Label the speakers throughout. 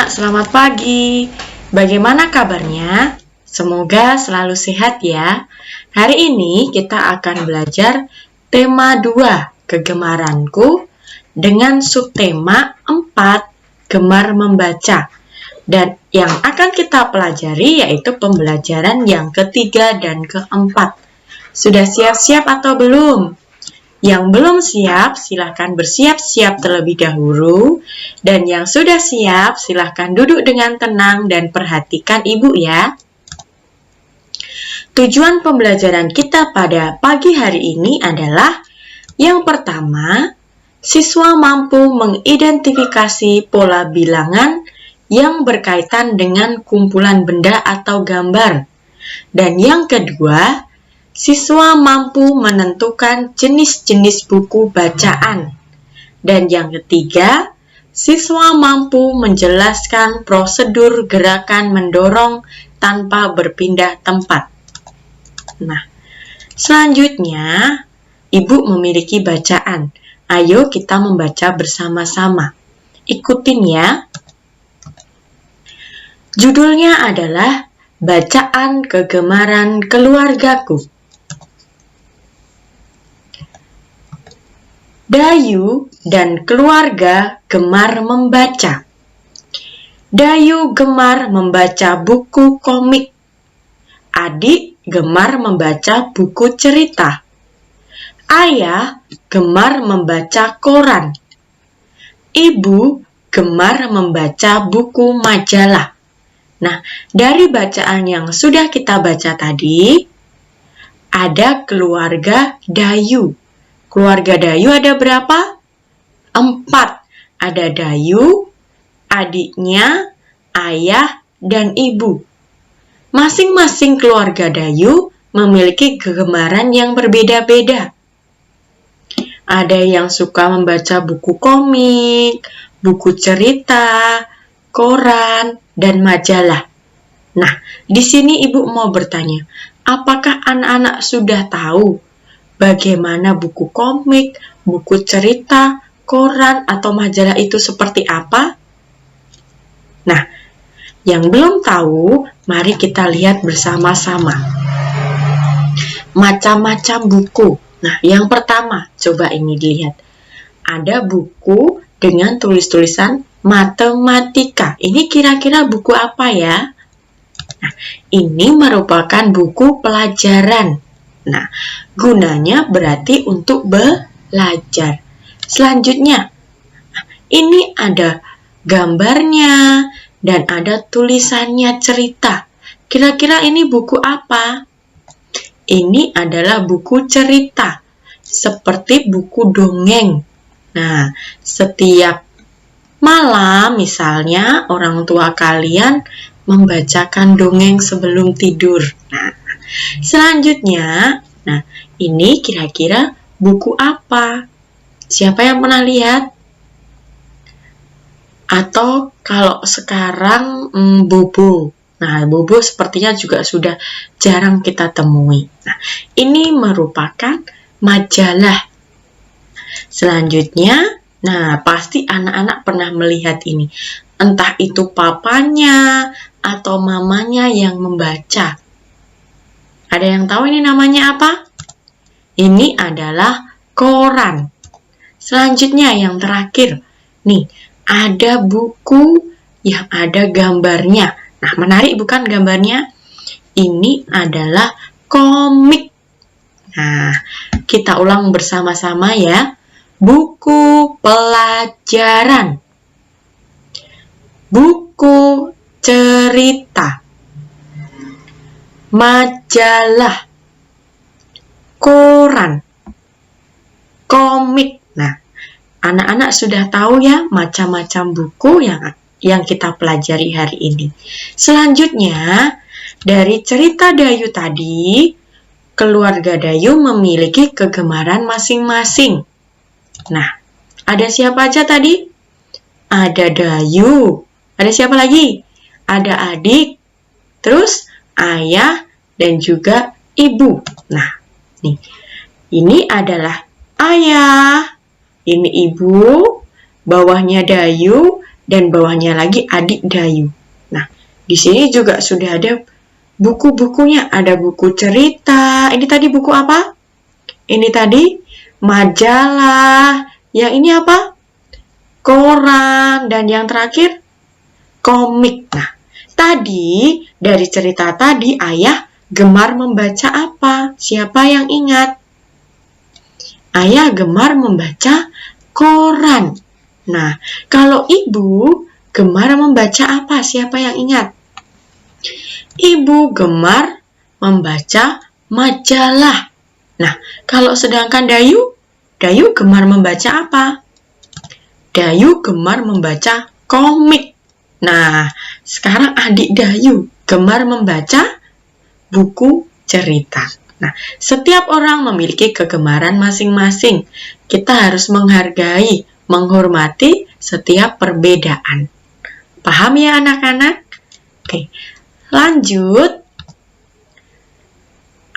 Speaker 1: anak-anak, selamat pagi. Bagaimana kabarnya? Semoga selalu sehat ya. Hari ini kita akan belajar tema 2, kegemaranku, dengan subtema 4, gemar membaca. Dan yang akan kita pelajari yaitu pembelajaran yang ketiga dan keempat. Sudah siap-siap atau belum? Yang belum siap, silahkan bersiap-siap terlebih dahulu. Dan yang sudah siap, silahkan duduk dengan tenang dan perhatikan ibu ya. Tujuan pembelajaran kita pada pagi hari ini adalah yang pertama, siswa mampu mengidentifikasi pola bilangan yang berkaitan dengan kumpulan benda atau gambar. Dan yang kedua, siswa mampu menentukan jenis-jenis buku bacaan. Dan yang ketiga, siswa mampu menjelaskan prosedur gerakan mendorong tanpa berpindah tempat. Nah, selanjutnya, ibu memiliki bacaan. Ayo kita membaca bersama-sama. Ikutin ya. Judulnya adalah Bacaan Kegemaran Keluargaku. Dayu dan keluarga gemar membaca. Dayu gemar membaca buku komik. Adik gemar membaca buku cerita. Ayah gemar membaca koran. Ibu gemar membaca buku majalah. Nah, dari bacaan yang sudah kita baca tadi, ada keluarga Dayu. Keluarga Dayu ada berapa? 4. Ada Dayu, adiknya, ayah, dan ibu. Masing-masing keluarga Dayu memiliki kegemaran yang berbeda-beda. Ada yang suka membaca buku komik, buku cerita, koran, dan majalah. Nah, di sini ibu mau bertanya, apakah anak-anak sudah tahu bagaimana buku komik, buku cerita, koran, atau majalah itu seperti apa? Nah, yang belum tahu, mari kita lihat bersama-sama. Macam-macam buku. Nah, yang pertama, coba ini dilihat. Ada buku dengan tulis-tulisan matematika. Ini kira-kira buku apa ya? Nah, ini merupakan buku pelajaran. Nah, gunanya berarti untuk belajar. Selanjutnya, ini ada gambarnya dan ada tulisannya cerita. Kira-kira ini buku apa? Ini adalah buku cerita, seperti buku dongeng. Nah, setiap malam misalnya orang tua kalian membacakan dongeng sebelum tidur. Nah, selanjutnya, ini kira-kira buku apa? Siapa yang pernah lihat? Atau kalau sekarang Bobo. Nah, Bobo sepertinya juga sudah jarang kita temui. Nah, ini merupakan majalah. Selanjutnya, nah pasti anak-anak pernah melihat ini. Entah itu papanya atau mamanya yang membaca. Ada yang tahu ini namanya apa? Ini adalah koran. Selanjutnya yang terakhir. Nih, ada buku yang ada gambarnya. Nah, menarik bukan gambarnya? Ini adalah komik. Nah, kita ulang bersama-sama ya. Buku pelajaran. Buku cerita. Majalah. Koran. Komik. Nah, anak-anak sudah tahu ya macam-macam buku yang kita pelajari hari ini. Selanjutnya, dari cerita Dayu tadi, keluarga Dayu memiliki kegemaran masing-masing. Nah, ada siapa aja tadi? Ada Dayu. Ada siapa lagi? Ada adik, terus ayah, dan juga ibu. Nah, nih, ini adalah ayah, ini ibu, bawahnya Dayu, dan bawahnya lagi adik Dayu. Nah, di sini juga sudah ada buku-bukunya. Ada buku cerita. Ini tadi buku apa? Ini tadi majalah. Yang ini apa? Koran. Dan yang terakhir komik. Nah, tadi dari cerita tadi ayah gemar membaca apa? Siapa yang ingat? Ayah gemar membaca koran. Nah, kalau ibu gemar membaca apa? Siapa yang ingat? Ibu gemar membaca majalah. Nah, kalau sedangkan Dayu gemar membaca apa? Dayu gemar membaca komik. Nah, sekarang adik Dayu gemar membaca buku cerita. Nah, setiap orang memiliki kegemaran masing-masing. Kita harus menghargai, menghormati setiap perbedaan. Paham ya anak-anak? Oke, lanjut.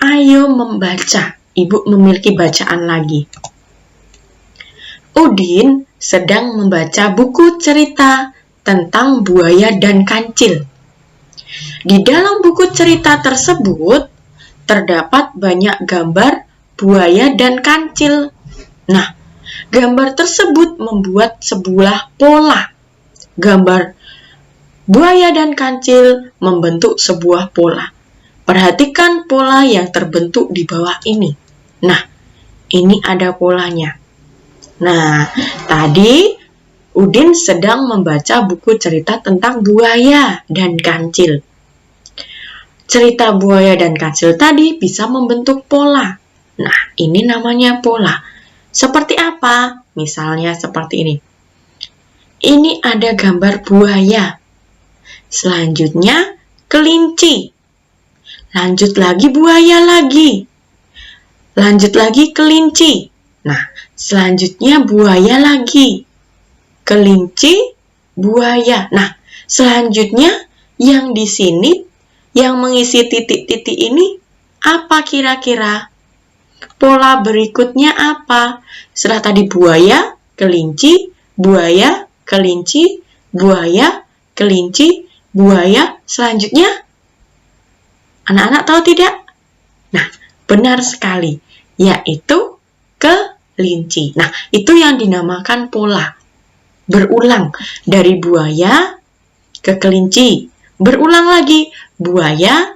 Speaker 1: Ayo membaca. Ibu memiliki bacaan lagi. Udin sedang membaca buku cerita tentang buaya dan kancil. Di dalam buku cerita tersebut terdapat banyak gambar buaya dan kancil. Nah, gambar tersebut membuat sebuah pola. Gambar buaya dan kancil membentuk sebuah pola. Perhatikan pola yang terbentuk di bawah ini. Nah, ini ada polanya. Nah, tadi Udin sedang membaca buku cerita tentang buaya dan kancil. Cerita buaya dan kancil tadi bisa membentuk pola. Nah, ini namanya pola. Seperti apa? Misalnya seperti ini. Ini ada gambar buaya. Selanjutnya, kelinci. Lanjut lagi buaya lagi. Lanjut lagi kelinci. Nah, selanjutnya buaya lagi. Kelinci, buaya. Nah, selanjutnya yang di sini yang mengisi titik-titik ini apa kira-kira? Pola berikutnya apa? Setelah tadi buaya, kelinci, buaya, kelinci, buaya, kelinci, buaya. Selanjutnya, anak-anak tahu tidak? Nah, benar sekali, yaitu kelinci. Nah, itu yang dinamakan pola. Berulang dari buaya ke kelinci. Berulang lagi, buaya,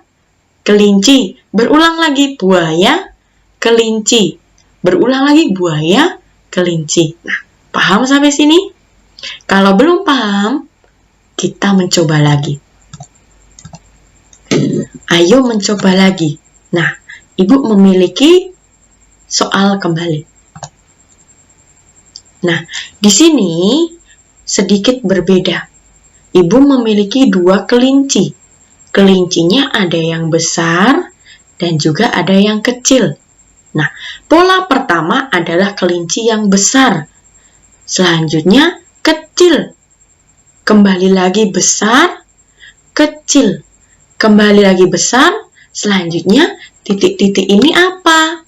Speaker 1: kelinci. Berulang lagi, buaya, kelinci. Berulang lagi, buaya, kelinci. Nah, paham sampai sini? Kalau belum paham, kita mencoba lagi. Ayo mencoba lagi. Nah, ibu memiliki soal kembali. Nah, di sini sedikit berbeda. Ibu memiliki 2 kelinci. Kelincinya ada yang besar dan juga ada yang kecil. Nah, pola pertama adalah kelinci yang besar. Selanjutnya kecil. Kembali lagi besar, kecil. Kembali lagi besar. Selanjutnya titik-titik ini apa?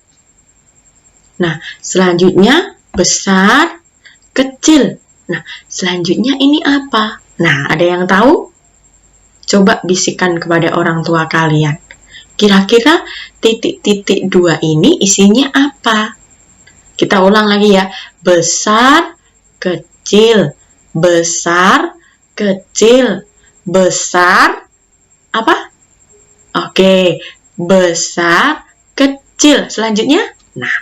Speaker 1: Nah, selanjutnya besar, kecil. Nah, selanjutnya ini apa? Nah, ada yang tahu? Coba bisikan kepada orang tua kalian. Kira-kira titik-titik 2 ini isinya apa? Kita ulang lagi ya. Besar, kecil. Besar, kecil. Besar, apa? Oke, besar, kecil. Selanjutnya, nah,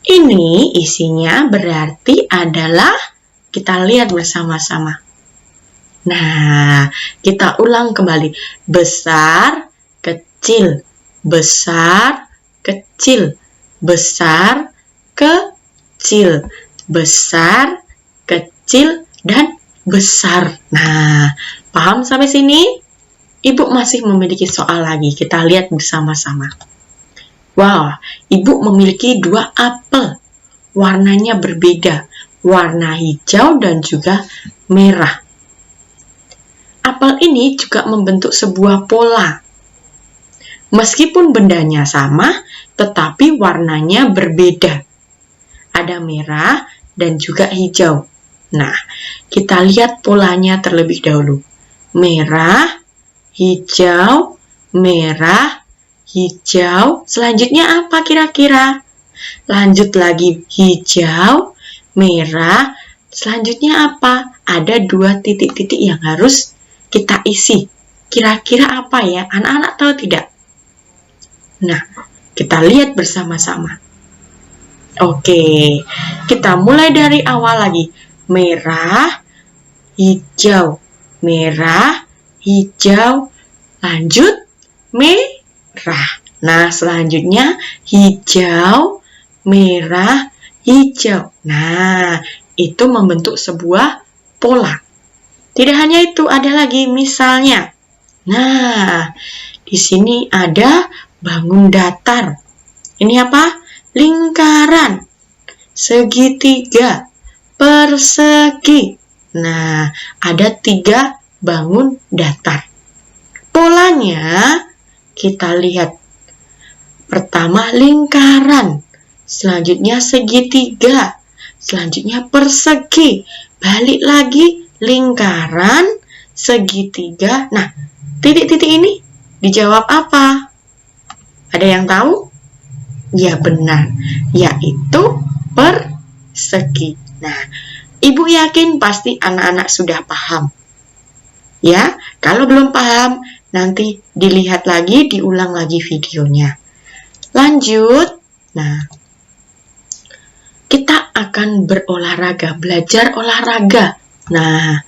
Speaker 1: ini isinya berarti adalah, kita lihat bersama-sama. Nah, kita ulang kembali. Besar, kecil. Besar, kecil. Besar, kecil. Besar, kecil, dan besar. Nah, paham sampai sini? Ibu masih memiliki soal lagi. Kita lihat bersama-sama. Wow, ibu memiliki 2 apel. Warnanya berbeda. Warna hijau dan juga merah. Apel ini juga membentuk sebuah pola. Meskipun bendanya sama, tetapi warnanya berbeda. Ada merah dan juga hijau. Nah, kita lihat polanya terlebih dahulu. Merah, hijau, merah, hijau. Selanjutnya apa kira-kira? Lanjut lagi, hijau, merah. Selanjutnya apa? Ada 2 titik-titik yang harus kita isi. Kira-kira apa ya? Anak-anak tahu tidak? Nah, kita lihat bersama-sama. Oke, kita mulai dari awal lagi. Merah, hijau, merah, hijau, lanjut merah. Nah, selanjutnya hijau, merah, hijau. Nah, itu membentuk sebuah pola. Tidak hanya itu, ada lagi misalnya. Nah, di sini ada bangun datar. Ini apa? Lingkaran, segitiga, persegi. Nah, ada 3 bangun datar. Polanya kita lihat. Pertama lingkaran, selanjutnya segitiga, selanjutnya persegi. Balik lagi lingkaran, segitiga. Nah, titik-titik ini dijawab apa? Ada yang tahu? Ya benar, yaitu persegi. Nah, Ibu yakin pasti anak-anak sudah paham. Ya, kalau belum paham, nanti dilihat lagi, diulang lagi videonya. Lanjut. Nah, kita akan berolahraga, belajar olahraga. Nah,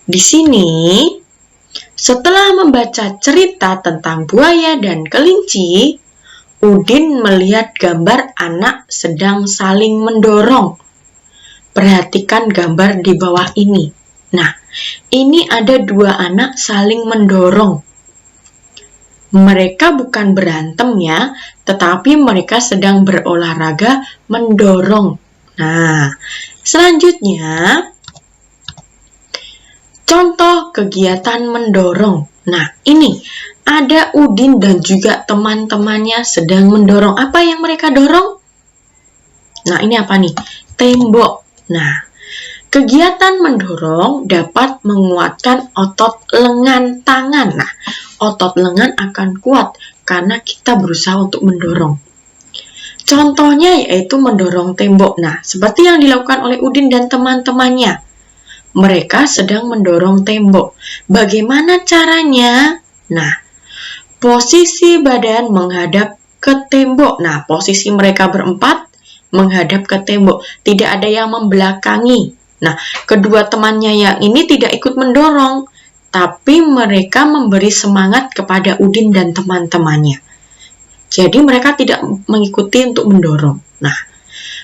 Speaker 1: di sini setelah membaca cerita tentang buaya dan kelinci, Udin melihat gambar anak sedang saling mendorong. Perhatikan gambar di bawah ini. Nah, ini ada 2 anak saling mendorong. Mereka bukan berantem ya, tetapi mereka sedang berolahraga mendorong. Nah, selanjutnya contoh kegiatan mendorong. Nah, ini ada Udin dan juga teman-temannya sedang mendorong. Apa yang mereka dorong? Nah, ini apa nih? Tembok. Nah, kegiatan mendorong dapat menguatkan otot lengan tangan. Nah, otot lengan akan kuat karena kita berusaha untuk mendorong. Contohnya yaitu mendorong tembok. Nah, seperti yang dilakukan oleh Udin dan teman-temannya. Mereka sedang mendorong tembok. Bagaimana caranya? Nah, posisi badan menghadap ke tembok. Nah, posisi mereka berempat menghadap ke tembok. Tidak ada yang membelakangi. Nah, kedua temannya yang ini tidak ikut mendorong, tapi mereka memberi semangat kepada Udin dan teman-temannya. Jadi mereka tidak mengikuti untuk mendorong. Nah,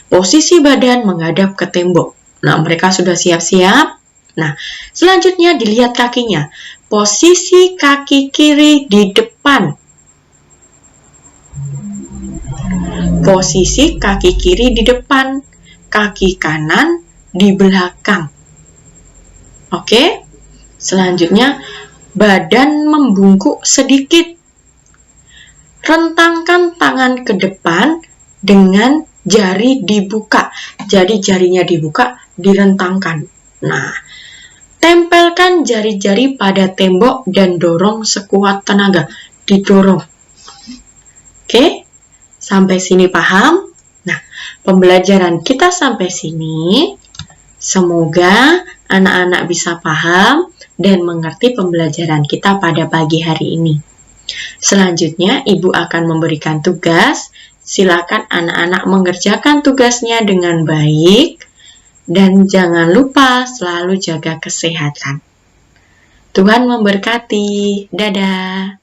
Speaker 1: posisi badan menghadap ke tembok. Nah, mereka sudah siap-siap. Nah, selanjutnya dilihat kakinya. Posisi kaki kiri di depan. Posisi kaki kiri di depan. Kaki kanan di belakang. Oke? Selanjutnya, badan membungkuk sedikit. Rentangkan tangan ke depan dengan jari dibuka. Jadi jarinya dibuka, direntangkan. Nah, tempelkan jari-jari pada tembok dan dorong sekuat tenaga. Didorong. Oke? Sampai sini paham? Nah, pembelajaran kita sampai sini. Semoga anak-anak bisa paham dan mengerti pembelajaran kita pada pagi hari ini. Selanjutnya, Ibu akan memberikan tugas. Silakan anak-anak mengerjakan tugasnya dengan baik. Dan jangan lupa selalu jaga kesehatan. Tuhan memberkati. Dadah.